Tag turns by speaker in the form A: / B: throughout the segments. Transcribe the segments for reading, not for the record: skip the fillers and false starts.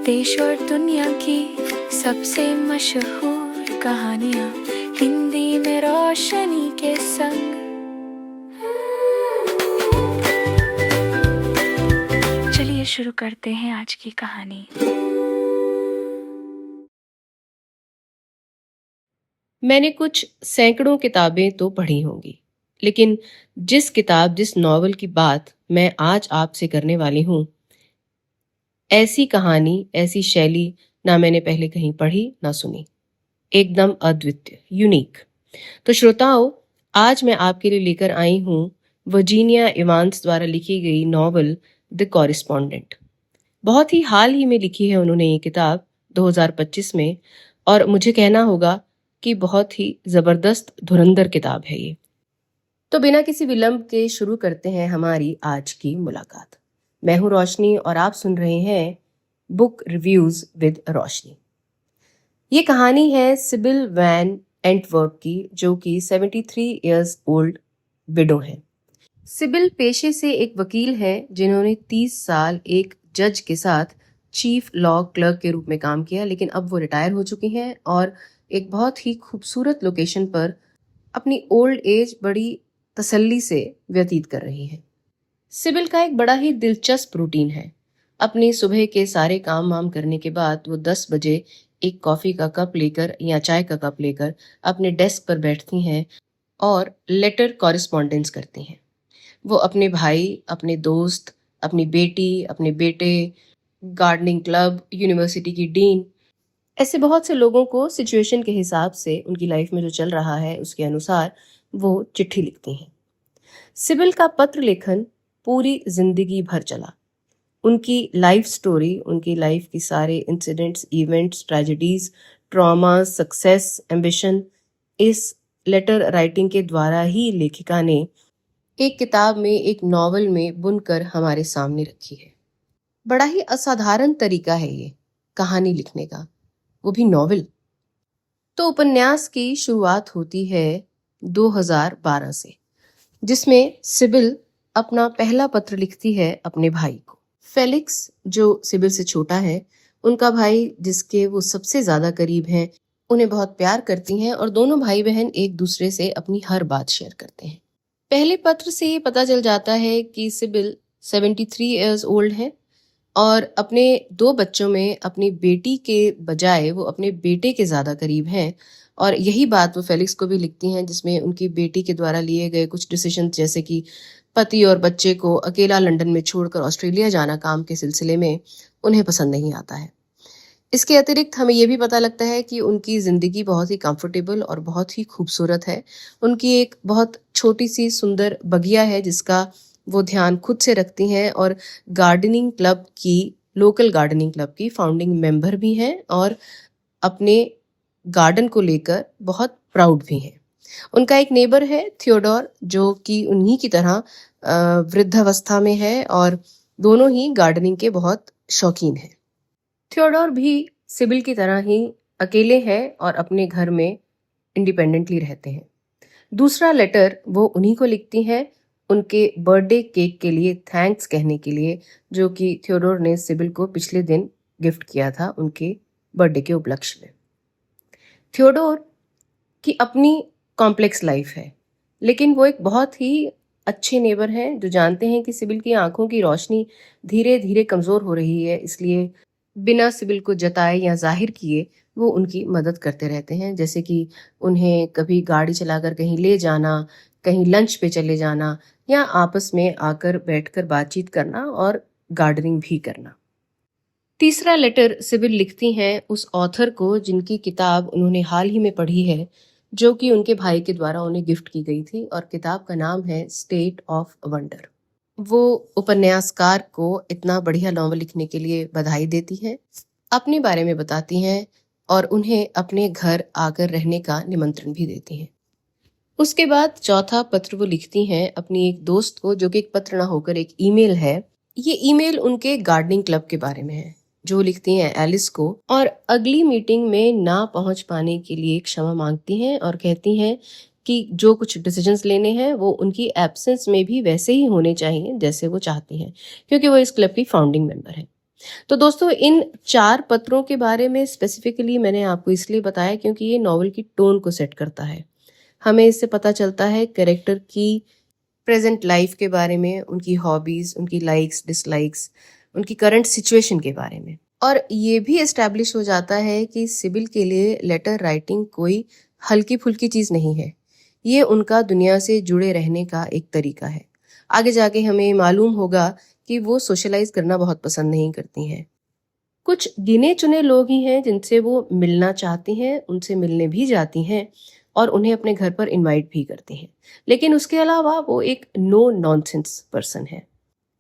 A: देश और दुनिया की सबसे मशहूर कहानियाँ हिंदी में रोशनी के संग। चलिए शुरू करते हैं आज की कहानी।
B: मैंने कुछ सैकड़ों किताबें तो पढ़ी होंगी, लेकिन जिस नॉवल की बात मैं आज आपसे करने वाली हूं, ऐसी कहानी, ऐसी शैली ना मैंने पहले कहीं पढ़ी ना सुनी। एकदम अद्वितीय, यूनिक। तो श्रोताओं, आज मैं आपके लिए लेकर आई हूं वर्जीनिया इवांस द्वारा लिखी गई नॉवल द कॉरिस्पॉन्डेंट। बहुत ही हाल ही में लिखी है उन्होंने ये किताब, 2025 में, और मुझे कहना होगा कि बहुत ही जबरदस्त धुरंधर किताब है ये। तो बिना किसी विलंब के शुरू करते हैं हमारी आज की मुलाकात। मैं हूं रोशनी और आप सुन रहे हैं बुक रिव्यूज विद रोशनी। ये कहानी है सिबिल वैन एंटवर्प की, जो कि 73 इयर्स ओल्ड विडो है। सिबिल पेशे से एक वकील है जिन्होंने 30 साल एक जज के साथ चीफ लॉ क्लर्क के रूप में काम किया, लेकिन अब वो रिटायर हो चुकी हैं और एक बहुत ही खूबसूरत लोकेशन पर अपनी ओल्ड एज बड़ी तसल्ली से व्यतीत कर रही है। सिबिल का एक बड़ा ही दिलचस्प रूटीन है। अपनी सुबह के सारे काम वाम करने के बाद वो 10 बजे एक कॉफी का कप लेकर या चाय का कप लेकर अपने डेस्क पर बैठती हैं और लेटर कॉरेस्पॉन्डेंस करती हैं। वो अपने भाई, अपने दोस्त, अपनी बेटी, अपने बेटे, गार्डनिंग क्लब, यूनिवर्सिटी की डीन, ऐसे बहुत से लोगों को सिचुएशन के हिसाब से उनकी लाइफ में जो चल रहा है उसके अनुसार वो चिट्ठी लिखती हैं। सिबिल का पत्र लेखन पूरी जिंदगी भर चला। उनकी लाइफ स्टोरी, उनकी लाइफ की सारे incidents, events, tragedies, trauma, success, ambition, इस लेटर राइटिंग के द्वारा ही लेखिका ने एक किताब में, एक नॉवल में बुनकर हमारे सामने रखी है। बड़ा ही असाधारण तरीका है ये कहानी लिखने का, वो भी नॉवल। तो उपन्यास की शुरुआत होती है 2012 से, जिसमें सिबिल अपना पहला पत्र लिखती है अपने भाई को। फेलिक्स, जो सिबिल से छोटा है, उनका भाई जिसके वो सबसे ज्यादा करीब हैं, उन्हें बहुत प्यार करती हैं और दोनों भाई बहन एक दूसरे से अपनी हर बात शेयर करते हैं। पहले पत्र से ये पता चल जाता है कि सिबिल 73 इयर्स ओल्ड है और अपने 2 बच्चों में अपनी बेटी के बजाय वो अपने बेटे के ज़्यादा करीब हैं। और यही बात वो फेलिक्स को भी लिखती हैं, जिसमें उनकी बेटी के द्वारा लिए गए कुछ डिसीजन, जैसे कि पति और बच्चे को अकेला लंदन में छोड़कर ऑस्ट्रेलिया जाना काम के सिलसिले में, उन्हें पसंद नहीं आता है। इसके अतिरिक्त हमें ये भी पता लगता है कि उनकी ज़िंदगी बहुत ही कंफर्टेबल और बहुत ही खूबसूरत है। उनकी एक बहुत छोटी सी सुंदर बगिया है जिसका वो ध्यान खुद से रखती हैं और गार्डनिंग क्लब की, लोकल गार्डनिंग क्लब की फाउंडिंग मेंबर भी हैं और अपने गार्डन को लेकर बहुत प्राउड भी हैं। उनका एक नेबर है थियोडोर, जो कि उन्हीं की तरह वृद्धावस्था में है और दोनों ही गार्डनिंग के बहुत शौकीन हैं। थियोडोर भी सिबिल की तरह ही अकेले हैं और अपने घर में इंडिपेंडेंटली रहते हैं। दूसरा लेटर वो उन्हीं को लिखती हैं उनके बर्थडे केक के लिए थैंक्स कहने के लिए, जो कि थियोडोर ने सिबिल को पिछले दिन गिफ्ट किया था उनके बर्थडे के उपलक्ष्य में। थियोडोर की अपनी कॉम्प्लेक्स लाइफ है, लेकिन वो एक बहुत ही अच्छे नेबर हैं जो जानते हैं कि सिबिल की आंखों की रोशनी धीरे धीरे कमज़ोर हो रही है, इसलिए बिना सिबिल को जताए या जाहिर किए वो उनकी मदद करते रहते हैं। जैसे कि उन्हें कभी गाड़ी चलाकर कहीं ले जाना, कहीं लंच पे चले जाना, या आपस में आकर बैठकर बातचीत करना और गार्डनिंग भी करना। तीसरा लेटर सिबिल लिखती हैं उस ऑथर को जिनकी किताब उन्होंने हाल ही में पढ़ी है, जो कि उनके भाई के द्वारा उन्हें गिफ्ट की गई थी, और किताब का नाम है स्टेट ऑफ वंडर। वो उपन्यासकार को इतना बढ़िया नॉवल लिखने के लिए बधाई देती हैं, अपने बारे में बताती हैं और उन्हें अपने घर आकर रहने का निमंत्रण भी देती हैं। उसके बाद चौथा पत्र वो लिखती हैं अपनी एक दोस्त को, जो कि एक पत्र ना होकर एक ईमेल है। ये ईमेल उनके गार्डनिंग क्लब के बारे में है, जो लिखती हैं एलिस को, और अगली मीटिंग में ना पहुंच पाने के लिए क्षमा मांगती हैं और कहती हैं कि जो कुछ डिसीजंस लेने हैं वो उनकी एब्सेंस में भी वैसे ही होने चाहिए जैसे वो चाहती हैं, क्योंकि वो इस क्लब की फाउंडिंग मेंबर है। तो दोस्तों इन 4 पत्रों के बारे में स्पेसिफिकली मैंने आपको इसलिए बताया क्योंकि ये नॉवल की टोन को सेट करता है। हमें इससे पता चलता है कैरेक्टर की प्रेजेंट लाइफ के बारे में, उनकी हॉबीज, उनकी लाइक्स डिसलाइक्स, उनकी करंट सिचुएशन के बारे में। और ये भी एस्टैब्लिश हो जाता है कि सिबिल के लिए लेटर राइटिंग कोई हल्की फुल्की चीज नहीं है। ये उनका दुनिया से जुड़े रहने का एक तरीका है। आगे जाके हमें मालूम होगा कि वो सोशलाइज करना बहुत पसंद नहीं करती हैं। कुछ गिने चुने लोग ही हैं जिनसे वो मिलना चाहती हैं, उनसे मिलने भी जाती हैं और उन्हें अपने घर पर इनवाइट भी करती हैं। लेकिन उसके अलावा वो एक नो नॉनसेंस पर्सन है।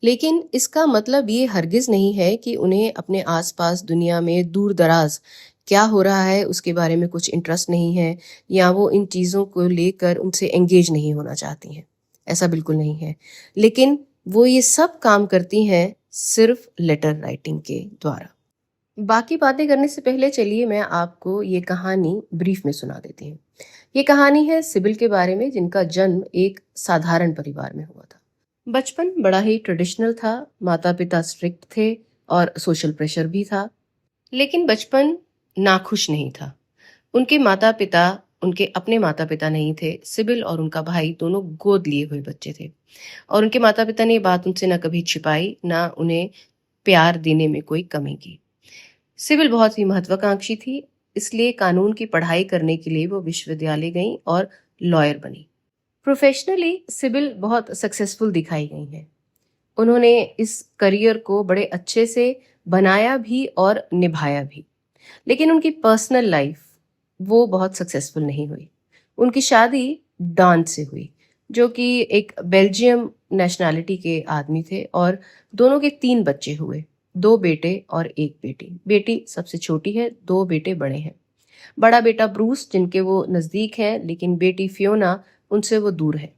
B: लेकिन इसका मतलब ये हरगिज नहीं है कि उन्हें अपने आसपास दुनिया में दूर दराज क्या हो रहा है उसके बारे में कुछ इंटरेस्ट नहीं है, या वो इन चीज़ों को लेकर उनसे एंगेज नहीं होना चाहती हैं। ऐसा बिल्कुल नहीं है। लेकिन वो ये सब काम करती हैं सिर्फ लेटर राइटिंग के द्वारा। बाकी बातें करने से पहले चलिए मैं आपको ये कहानी ब्रीफ में सुना देती हूँ। ये कहानी है सिबिल के बारे में, जिनका जन्म एक साधारण परिवार में हुआ था। बचपन बड़ा ही ट्रेडिशनल था, माता पिता स्ट्रिक्ट थे और सोशल प्रेशर भी था। लेकिन बचपन नाखुश नहीं था। उनके माता पिता उनके अपने माता पिता नहीं थे। सिबिल और उनका भाई दोनों गोद लिए हुए बच्चे थे और उनके माता पिता ने ये बात उनसे न कभी छिपाई, ना उन्हें प्यार देने में कोई कमी की। सिबिल बहुत ही महत्वाकांक्षी थी, इसलिए कानून की पढ़ाई करने के लिए वो विश्वविद्यालय गई और लॉयर बनी। प्रोफेशनली सिबिल बहुत सक्सेसफुल दिखाई गई हैं। उन्होंने इस करियर को बड़े अच्छे से बनाया भी और निभाया भी। लेकिन उनकी पर्सनल लाइफ वो बहुत सक्सेसफुल नहीं हुई। उनकी शादी डॉन से हुई, जो कि एक बेल्जियम नेशनैलिटी के आदमी थे, और दोनों के 3 बच्चे हुए, 2 बेटे और 1 बेटी। बेटी सबसे छोटी है, 2 बेटे बड़े हैं। बड़ा बेटा ब्रूस, जिनके वो नज़दीक हैं, लेकिन बेटी फियोना उनसे वो दूर है।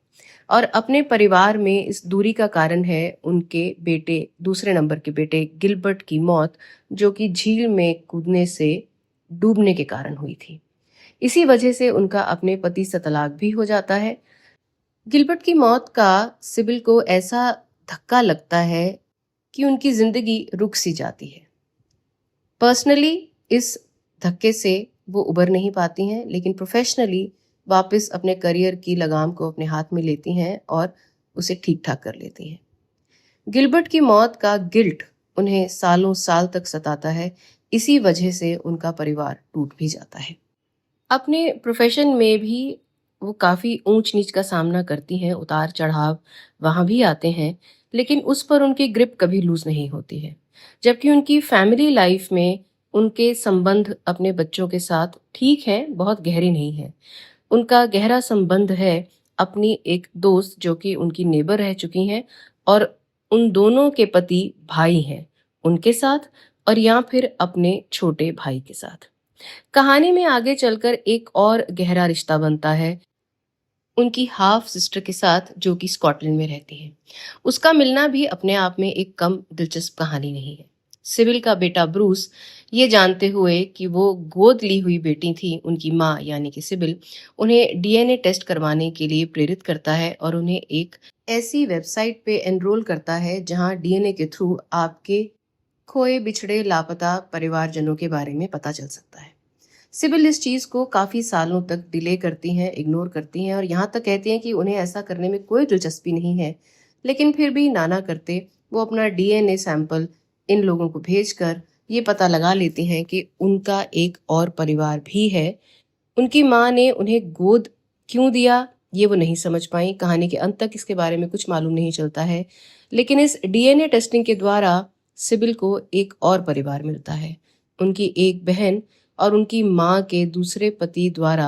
B: और अपने परिवार में इस दूरी का कारण है उनके बेटे, दूसरे नंबर के बेटे गिलबर्ट की मौत, जो कि झील में कूदने से डूबने के कारण हुई थी। इसी वजह से उनका अपने पति से तलाक भी हो जाता है। गिलबर्ट की मौत का सिबिल को ऐसा धक्का लगता है कि उनकी जिंदगी रुक सी जाती है। पर्सनली इस धक्के से वो उबर नहीं पाती हैं, लेकिन प्रोफेशनली वापस अपने करियर की लगाम को अपने हाथ में लेती हैं और उसे ठीक ठाक कर लेती हैं। गिलबर्ट की मौत का गिल्ट उन्हें सालों साल तक सताता है। इसी वजह से उनका परिवार टूट भी जाता है। अपने प्रोफेशन में भी वो काफ़ी ऊंच नीच का सामना करती हैं, उतार चढ़ाव वहाँ भी आते हैं, लेकिन उस पर उनकी ग्रिप कभी लूज नहीं होती है। जबकि उनकी फैमिली लाइफ में उनके संबंध अपने बच्चों के साथ ठीक है, बहुत गहरे नहीं है। उनका गहरा संबंध है अपनी एक दोस्त, जो कि उनकी नेबर रह चुकी हैं, और उन दोनों के पति भाई हैं उनके साथ, और या फिर अपने छोटे भाई के साथ। कहानी में आगे चलकर एक और गहरा रिश्ता बनता है उनकी हाफ सिस्टर के साथ, जो कि स्कॉटलैंड में रहती है। उसका मिलना भी अपने आप में एक कम दिलचस्प कहानी नहीं है। सिबिल का बेटा ब्रूस, ये जानते हुए कि वो गोद ली हुई बेटी थी, उनकी माँ यानी कि सिबिल उन्हें डीएनए टेस्ट करवाने के लिए प्रेरित करता है और उन्हें एक ऐसी वेबसाइट पे एनरोल करता है जहां डीएनए के थ्रू आपके खोए बिछड़े लापता परिवारजनों के बारे में पता चल सकता है। सिबिल इस चीज़ को काफ़ी सालों तक डिले करती हैं, इग्नोर करती हैं, और यहाँ तक कहती हैं कि उन्हें ऐसा करने में कोई दिलचस्पी नहीं है। लेकिन फिर भी नाना करते वो अपना डीएनए सैंपल इन लोगों को भेजकर ये पता लगा लेती हैं कि उनका एक और परिवार भी है। उनकी माँ ने उन्हें गोद क्यों दिया ये वो नहीं समझ पाई। कहानी के अंत तक इसके बारे में कुछ मालूम नहीं चलता है। लेकिन इस डीएनए टेस्टिंग के द्वारा सिबिल को एक और परिवार मिलता है। उनकी एक बहन और उनकी माँ के दूसरे पति द्वारा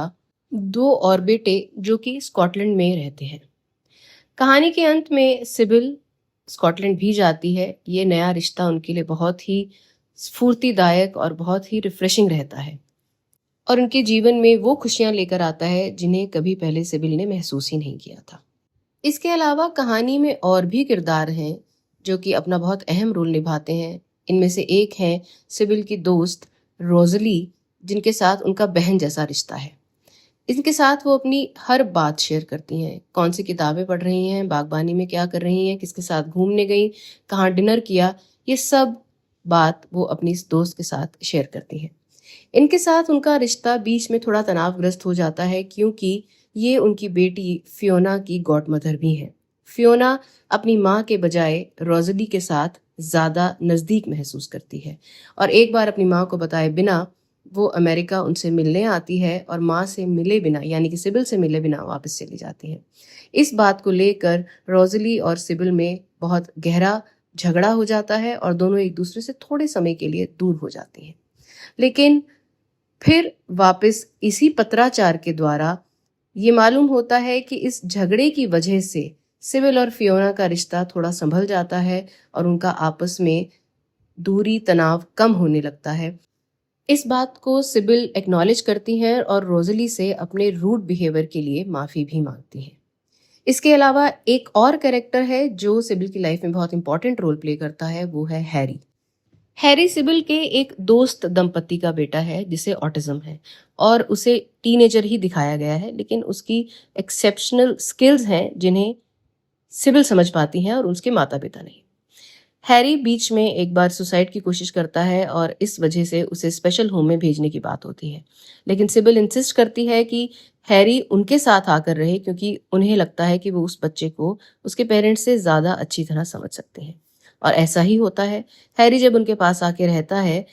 B: 2 और बेटे, जो कि स्कॉटलैंड में रहते हैं। कहानी के अंत में सिबिल स्कॉटलैंड भी जाती है। ये नया रिश्ता उनके लिए बहुत ही स्फूर्तिदायक और बहुत ही रिफ्रेशिंग रहता है, और उनके जीवन में वो खुशियां लेकर आता है जिन्हें कभी पहले सिबिल ने महसूस ही नहीं किया था। इसके अलावा कहानी में और भी किरदार हैं जो कि अपना बहुत अहम रोल निभाते हैं। इनमें से एक है सिबिल की दोस्त रोजली, जिनके साथ उनका बहन जैसा रिश्ता है। इनके साथ वो अपनी हर बात शेयर करती हैं। कौन सी किताबें पढ़ रही हैं, बागबानी में क्या कर रही हैं, किसके साथ घूमने गई, कहाँ डिनर किया, ये सब बात वो अपनी इस दोस्त के साथ शेयर करती है। इनके साथ उनका रिश्ता बीच में थोड़ा तनावग्रस्त हो जाता है क्योंकि ये उनकी बेटी फियोना की गॉडमदर भी है। फियोना अपनी माँ के बजाय रोज़ली के साथ ज़्यादा नज़दीक महसूस करती है और एक बार अपनी माँ को बताए बिना वो अमेरिका उनसे मिलने आती है और माँ से मिले बिना यानी कि सिबिल से मिले बिना वापस चली जाती है। इस बात को लेकर रोज़ली और सिबिल में बहुत गहरा झगड़ा हो जाता है और दोनों एक दूसरे से थोड़े समय के लिए दूर हो जाती हैं। लेकिन फिर वापस इसी पत्राचार के द्वारा ये मालूम होता है कि इस झगड़े की वजह से सिबिल और फियोना का रिश्ता थोड़ा संभल जाता है और उनका आपस में दूरी तनाव कम होने लगता है। इस बात को सिबिल एक्नॉलेज करती हैं और रोज़ली से अपने रूड बिहेवियर के लिए माफ़ी भी मांगती हैं। इसके अलावा एक और कैरेक्टर है जो सिबिल की लाइफ में बहुत इंपॉर्टेंट रोल प्ले करता है, वो है हैरी। हैरी सिबिल के एक दोस्त दंपति का बेटा है जिसे ऑटिज्म है और उसे टीनेजर ही दिखाया गया है, लेकिन उसकी एक्सेप्शनल स्किल्स हैं जिन्हें सिबिल समझ पाती हैं और उसके माता पिता नहीं। हैरी बीच में एक बार सुसाइड की कोशिश करता है और इस वजह से उसे स्पेशल होम में भेजने की बात होती है, लेकिन सिबिल इंसिस्ट करती है कि हैरी उनके साथ आकर रहे क्योंकि उन्हें लगता है कि वो उस बच्चे को उसके पेरेंट्स से ज़्यादा अच्छी तरह समझ सकते हैं। और ऐसा ही होता है। हैरी जब उनके पास आके रहता है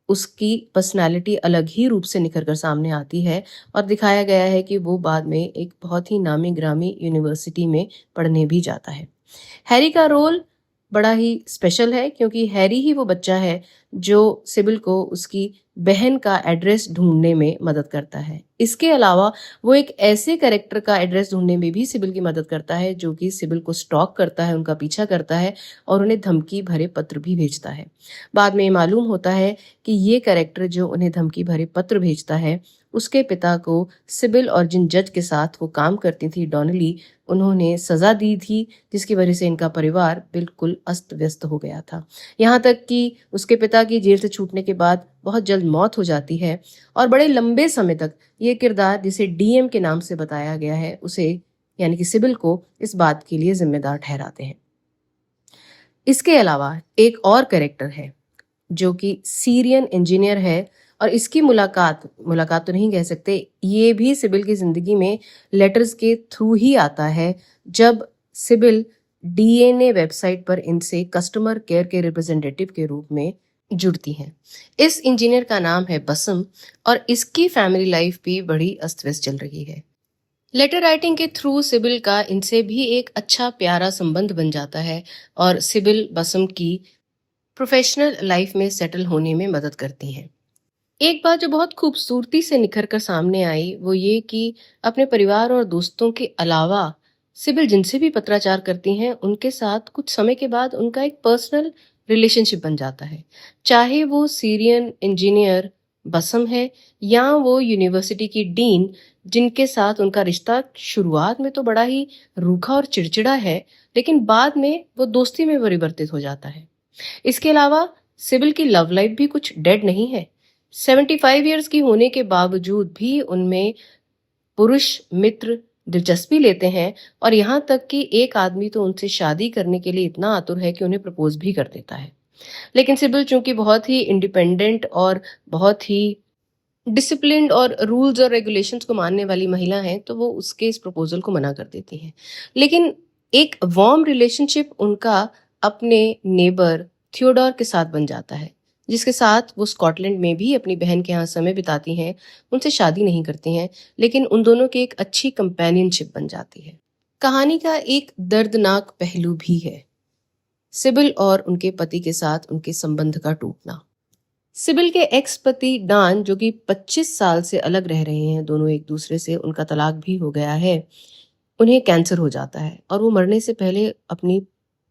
B: उसकी पर्सनालिटी अलग ही रूप से निखर कर सामने आती है और दिखाया गया है कि वो बाद में एक बहुत ही नामी ग्रामी यूनिवर्सिटी में पढ़ने भी जाता है। हैरी का रोल बड़ा ही स्पेशल है क्योंकि हैरी ही वो बच्चा है जो सिबिल को उसकी बहन का एड्रेस ढूंढने में मदद करता है। इसके अलावा वो एक ऐसे कैरेक्टर का एड्रेस ढूंढने में भी सिबिल की मदद करता है जो कि सिबिल को स्टॉक करता है, उनका पीछा करता है और उन्हें धमकी भरे पत्र भी भेजता है। बाद में मालूम होता है कि ये कैरेक्टर जो उन्हें धमकी भरे पत्र भेजता है उसके पिता को सिबिल और जिन जज के साथ वो काम करती थी डॉनली, उन्होंने सजा दी थी जिसकी वजह से इनका परिवार बिल्कुल अस्त व्यस्त हो गया था। यहाँ तक कि उसके पिता की जेल से छूटने के बाद बहुत जल्द मौत हो जाती है और बड़े लंबे समय तक ये किरदार जिसे डीएम के नाम से बताया गया है उसे यानी कि सिबिल को इस बात के लिए जिम्मेदार ठहराते हैं। इसके अलावा एक और कैरेक्टर है जो कि सीरियन इंजीनियर है और इसकी मुलाकात तो नहीं कह सकते, ये भी सिबिल की जिंदगी में लेटर्स के थ्रू ही आता है जब सिबिल डीएनए वेबसाइट पर इनसे कस्टमर केयर के रिप्रेजेंटेटिव के रूप में जुड़ती हैं। इस इंजीनियर का नाम है बसम और इसकी फैमिली लाइफ भी बड़ी अस्त व्यस्त चल रही है। लेटर राइटिंग के थ्रू सिबिल का इनसे भी एक अच्छा प्यारा संबंध बन जाता है और सिबिल बसम की प्रोफेशनल लाइफ में सेटल होने में मदद करती हैं। एक बात जो बहुत खूबसूरती से निखर कर सामने आई वो ये कि अपने परिवार और दोस्तों के अलावा सिबिल जिनसे भी पत्राचार करती हैं उनके साथ कुछ समय के बाद उनका एक पर्सनल रिलेशनशिप बन जाता है, चाहे वो सीरियन इंजीनियर बसम है या वो यूनिवर्सिटी की डीन जिनके साथ उनका रिश्ता शुरुआत में तो बड़ा ही रूखा और चिड़चिड़ा है, लेकिन बाद में वो दोस्ती में परिवर्तित हो जाता है। इसके अलावा सिबिल की लव लाइफ भी कुछ डेड नहीं है। 75 इयर्स की होने के बावजूद भी उनमें पुरुष मित्र दिलचस्पी लेते हैं और यहाँ तक कि एक आदमी तो उनसे शादी करने के लिए इतना आतुर है कि उन्हें प्रपोज भी कर देता है। लेकिन सिबिल चूंकि बहुत ही इंडिपेंडेंट और बहुत ही डिसिप्लिन्ड और रूल्स और रेगुलेशंस को मानने वाली महिला है तो वो उसके इस प्रपोजल को मना कर देती हैं। लेकिन एक वार्म रिलेशनशिप उनका अपने नेबर थियोडोर के साथ बन जाता है जिसके साथ वो स्कॉटलैंड में भी अपनी बहन के यहाँ समय बिताती हैं। उनसे शादी नहीं करती हैं लेकिन उन दोनों की एक अच्छी कंपेनियनशिप बन जाती है। कहानी का एक दर्दनाक पहलू भी है सिबिल और उनके पति के साथ उनके संबंध का टूटना। सिबिल के एक्स पति डान जो कि 25 साल से अलग रह रहे हैं, दोनों एक दूसरे से, उनका तलाक भी हो गया है, उन्हें कैंसर हो जाता है और वो मरने से पहले अपनी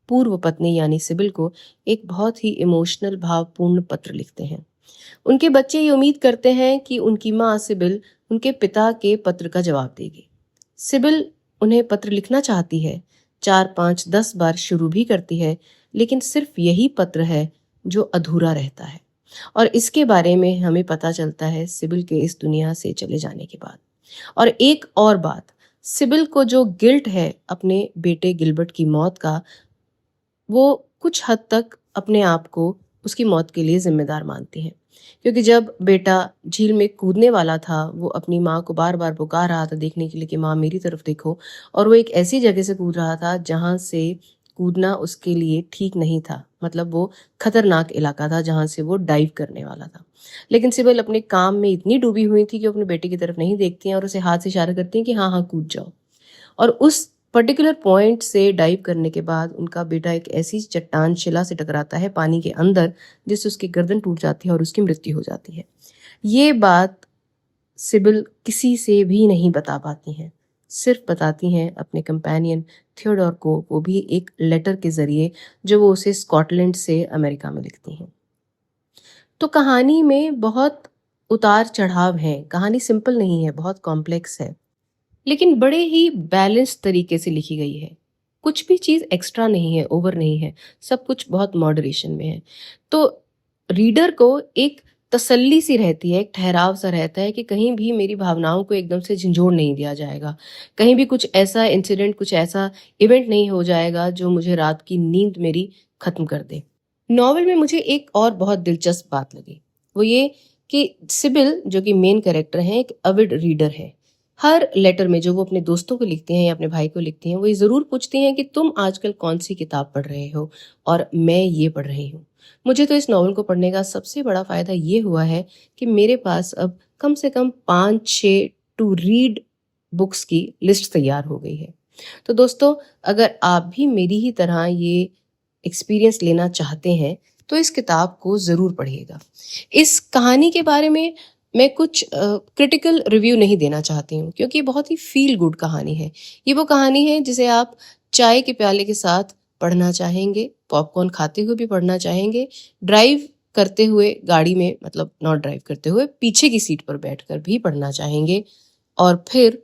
B: पूर्व पत्नी यानी सिबिल को एक बहुत ही इमोशनल भावपूर्ण पत्र लिखते हैं। उनके बच्चे ये उम्मीद करते हैं कि उनकी माँ सिबिल उनके पिता के पत्र का जवाब देगी। सिबिल उन्हें पत्र लिखना चाहती है, 4, 5, 10 बार शुरू भी करती है, लेकिन सिर्फ यही पत्र है जो अधूरा रहता है और इसके बारे में हमें पता चलता है सिबिल के इस दुनिया से चले जाने के बाद। और एक और बात, सिबिल को जो गिल्ट है अपने बेटे गिलबर्ट की मौत का, वो कुछ हद तक अपने आप को उसकी मौत के लिए जिम्मेदार मानती हैं। क्योंकि जब बेटा झील में कूदने वाला था, वो अपनी माँ को बार बार पुकार रहा था देखने के लिए कि माँ मेरी तरफ देखो, और वो एक ऐसी जगह से कूद रहा था जहाँ से कूदना उसके लिए ठीक नहीं था, मतलब वो खतरनाक इलाका था जहाँ से वो डाइव करने वाला था। लेकिन सिबल अपने काम में इतनी डूबी हुई थी कि वो अपने बेटे की तरफ नहीं देखती हैं और उसे हाथ से इशारा करती हैं कि हाँ हाँ कूद जाओ। और उस पर्टिकुलर पॉइंट से डाइव करने के बाद उनका बेटा एक ऐसी चट्टान शिला से टकराता है पानी के अंदर, जिससे उसकी गर्दन टूट जाती है और उसकी मृत्यु हो जाती है। ये बात सिबिल किसी से भी नहीं बता पाती हैं, सिर्फ बताती हैं अपने कंपेनियन थियोडोर को, वो भी एक लेटर के जरिए जो वो उसे स्कॉटलैंड से अमेरिका में लिखती हैं। तो कहानी में बहुत उतार चढ़ाव हैं, कहानी सिंपल नहीं है, बहुत कॉम्प्लेक्स है, लेकिन बड़े ही बैलेंस तरीके से लिखी गई है। कुछ भी चीज़ एक्स्ट्रा नहीं है, ओवर नहीं है, सब कुछ बहुत मॉडरेशन में है। तो रीडर को एक तसल्ली सी रहती है, एक ठहराव सा रहता है कि कहीं भी मेरी भावनाओं को एकदम से झंझोड़ नहीं दिया जाएगा, कहीं भी कुछ ऐसा इंसिडेंट, कुछ ऐसा इवेंट नहीं हो जाएगा जो मुझे रात की नींद मेरी खत्म कर दे। नॉवल में मुझे एक और बहुत दिलचस्प बात लगी, वो ये कि सिबिल जो कि मेन कैरेक्टर है, एक अविड रीडर है। हर लेटर में जो वो अपने दोस्तों को लिखती हैं या अपने भाई को लिखती हैं, वो ये ज़रूर पूछती हैं कि तुम आजकल कौन सी किताब पढ़ रहे हो, और मैं ये पढ़ रही हूँ। मुझे तो इस नॉवल को पढ़ने का सबसे बड़ा फ़ायदा ये हुआ है कि मेरे पास अब कम से कम 5-6 टू रीड बुक्स की लिस्ट तैयार हो गई है। तो दोस्तों, अगर आप भी मेरी ही तरह ये एक्सपीरियंस लेना चाहते हैं तो इस किताब को ज़रूर पढ़िएगा। इस कहानी के बारे में मैं कुछ क्रिटिकल रिव्यू नहीं देना चाहती हूँ, क्योंकि ये बहुत ही फील गुड कहानी है। ये वो कहानी है जिसे आप चाय के प्याले के साथ पढ़ना चाहेंगे, पॉपकॉर्न खाते हुए भी पढ़ना चाहेंगे, ड्राइव करते हुए गाड़ी में, मतलब नॉट ड्राइव करते हुए, पीछे की सीट पर बैठकर भी पढ़ना चाहेंगे, और फिर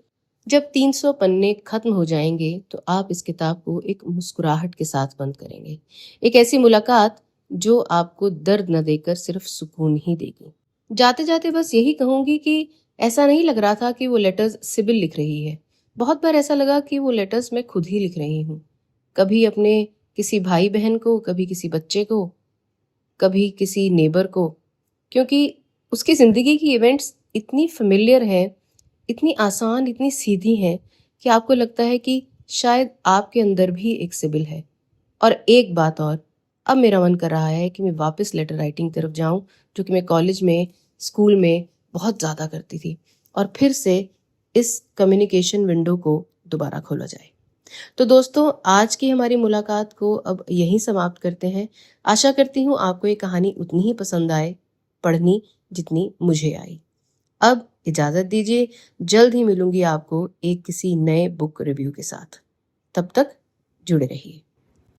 B: जब 300 पन्ने खत्म हो जाएंगे तो आप इस किताब को एक मुस्कुराहट के साथ बंद करेंगे। एक ऐसी मुलाकात जो आपको दर्द न देकर सिर्फ सुकून ही देगी। जाते जाते बस यही कहूंगी कि ऐसा नहीं लग रहा था कि वो लेटर्स सिबिल लिख रही है। बहुत बार ऐसा लगा कि वो लेटर्स मैं खुद ही लिख रही हूँ, कभी अपने किसी भाई बहन को, कभी किसी बच्चे को, कभी किसी नेबर को, क्योंकि उसकी ज़िंदगी की इवेंट्स इतनी फेमिलियर हैं, इतनी आसान, इतनी सीधी हैं कि आपको लगता है कि शायद आपके अंदर भी एक सिबिल है। और एक बात और, अब मेरा मन कर रहा है कि मैं वापस लेटर राइटिंग तरफ जाऊं, जो कि मैं कॉलेज में, स्कूल में बहुत ज़्यादा करती थी, और फिर से इस कम्युनिकेशन विंडो को दोबारा खोला जाए। तो दोस्तों, आज की हमारी मुलाकात को अब यहीं समाप्त करते हैं। आशा करती हूँ आपको ये कहानी उतनी ही पसंद आए पढ़नी जितनी मुझे आई। अब इजाज़त दीजिए, जल्द ही मिलूंगी आपको एक किसी नए बुक रिव्यू के साथ। तब तक जुड़े रहिए।